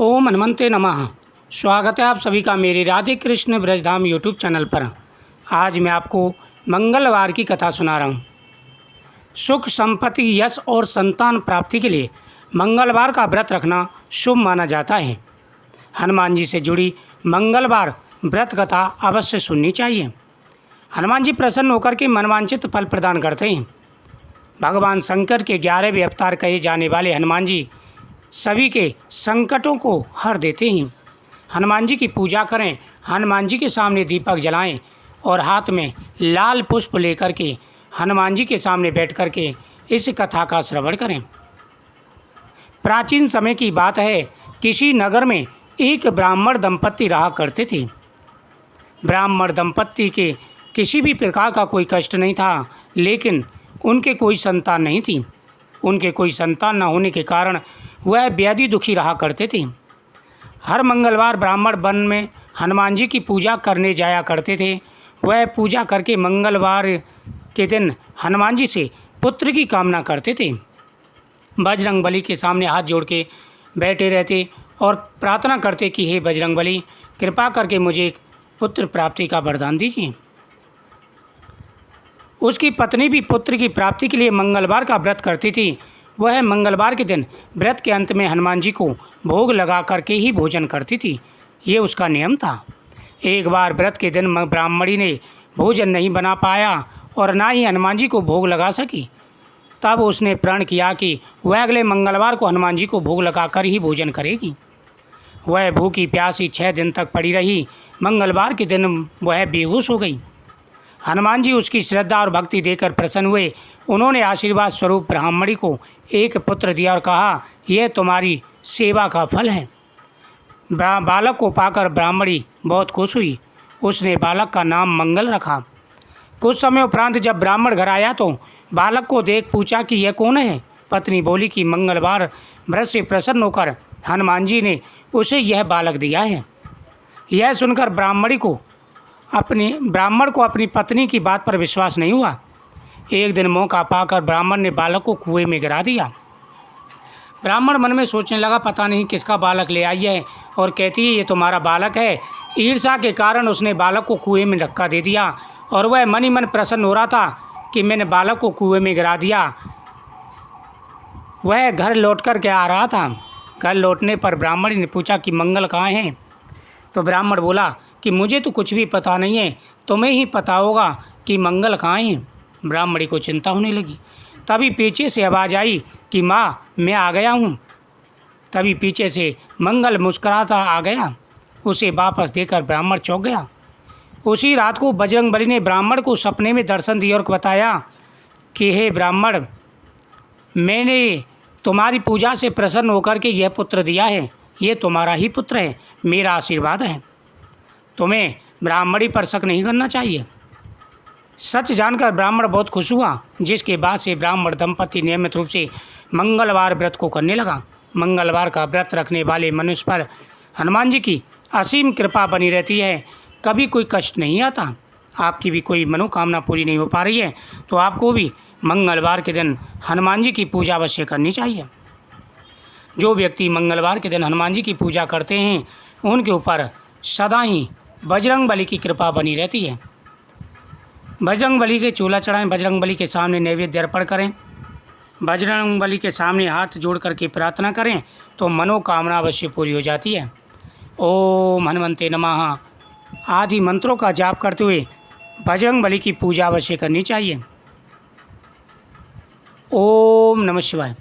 ओम हनुमंते नमः। स्वागत है आप सभी का मेरे राधे कृष्ण ब्रजधाम यूट्यूब चैनल पर। आज मैं आपको मंगलवार की कथा सुना रहा हूँ। सुख, संपत्ति, यश और संतान प्राप्ति के लिए मंगलवार का व्रत रखना शुभ माना जाता है। हनुमान जी से जुड़ी मंगलवार व्रत कथा अवश्य सुननी चाहिए। हनुमान जी प्रसन्न होकर के मनवांछित फल प्रदान करते हैं। भगवान शंकर के 11वें अवतार कहे जाने वाले हनुमान जी सभी के संकटों को हर देते हैं। हनुमान जी की पूजा करें, हनुमान जी के सामने दीपक जलाएं और हाथ में लाल पुष्प लेकर के हनुमान जी के सामने बैठ कर के इस कथा का श्रवण करें। प्राचीन समय की बात है, किसी नगर में एक ब्राह्मण दंपत्ति रहा करते थे। ब्राह्मण दंपत्ति के किसी भी प्रकार का कोई कष्ट नहीं था, लेकिन उनके कोई संतान नहीं थी। उनके कोई संतान न होने के कारण वह बेहद दुखी रहा करते थे। हर मंगलवार ब्राह्मण वन में हनुमान जी की पूजा करने जाया करते थे। वह पूजा करके मंगलवार के दिन हनुमान जी से पुत्र की कामना करते थे। बजरंगबली के सामने हाथ जोड़ के बैठे रहते और प्रार्थना करते कि हे बजरंगबली, कृपा करके मुझे एक पुत्र प्राप्ति का वरदान दीजिए। उसकी पत्नी भी पुत्र की प्राप्ति के लिए मंगलवार का व्रत करती थी। वह मंगलवार के दिन व्रत के अंत में हनुमान जी को भोग लगा करके ही भोजन करती थी। ये उसका नियम था। एक बार व्रत के दिन ब्राह्मणी ने भोजन नहीं बना पाया और ना ही हनुमान जी को भोग लगा सकी। तब उसने प्रण किया कि वह अगले मंगलवार को हनुमान जी को भोग लगाकर ही भोजन करेगी। वह भूखी प्यासी 6 दिन तक पड़ी रही। मंगलवार के दिन वह बेहोश हो गई। हनुमान जी उसकी श्रद्धा और भक्ति देकर प्रसन्न हुए। उन्होंने आशीर्वाद स्वरूप ब्राह्मणी को एक पुत्र दिया और कहा, यह तुम्हारी सेवा का फल है। बालक को पाकर ब्राह्मणी बहुत खुश हुई। उसने बालक का नाम मंगल रखा। कुछ समय उपरांत जब ब्राह्मण घर आया तो बालक को देख पूछा कि यह कौन है। पत्नी बोली कि मंगलवार व्रत से प्रसन्न होकर हनुमान जी ने उसे यह बालक दिया है। यह सुनकर ब्राह्मण को अपनी पत्नी की बात पर विश्वास नहीं हुआ। एक दिन मौका पाकर ब्राह्मण ने बालक को कुएं में गिरा दिया। ब्राह्मण मन में सोचने लगा, पता नहीं किसका बालक ले आई है और कहती है ये तुम्हारा बालक है। ईर्ष्या के कारण उसने बालक को कुएं में धक्का दे दिया और वह मन ही मन प्रसन्न हो रहा था कि मैंने बालक को कुएं में गिरा दिया। वह घर लौट कर के आ रहा था। घर लौटने पर ब्राह्मण ने पूछा कि मंगल कहाँ है। तो ब्राह्मण बोला कि मुझे तो कुछ भी पता नहीं है, तुम्हें ही पता होगा कि मंगल कहाँ है। ब्राह्मणी को चिंता होने लगी। तभी पीछे से आवाज़ आई कि माँ, मैं आ गया हूँ। तभी पीछे से मंगल मुस्कुराता आ गया। उसे वापस देकर ब्राह्मण चौंक गया। उसी रात को बजरंगबली ने ब्राह्मण को सपने में दर्शन दिया और बताया कि हे ब्राह्मण, मैंने तुम्हारी पूजा से प्रसन्न होकर के यह पुत्र दिया है। ये तुम्हारा ही पुत्र है, मेरा आशीर्वाद है। तुम्हें ब्राह्मणी पर शक नहीं करना चाहिए। सच जानकर ब्राह्मण बहुत खुश हुआ, जिसके बाद से ब्राह्मण दंपति नियमित रूप से मंगलवार व्रत को करने लगा। मंगलवार का व्रत रखने वाले मनुष्य पर हनुमान जी की असीम कृपा बनी रहती है। कभी कोई कष्ट नहीं आता। आपकी भी कोई मनोकामना पूरी नहीं हो पा रही है तो आपको भी मंगलवार के दिन हनुमान जी की पूजा अवश्य करनी चाहिए। जो व्यक्ति मंगलवार के दिन हनुमान जी की पूजा करते हैं उनके ऊपर सदा ही बजरंगबली की कृपा बनी रहती है। बजरंगबली के चूल्हा चढ़ाएं, बजरंगबली के सामने नैवेद्य अर्पण करें, बजरंगबली के सामने हाथ जोड़ करके प्रार्थना करें तो मनोकामना अवश्य पूरी हो जाती है। ओम हनुमंते नमः आदि मंत्रों का जाप करते हुए बजरंगबली की पूजा अवश्य करनी चाहिए। ओम नमः शिवाय।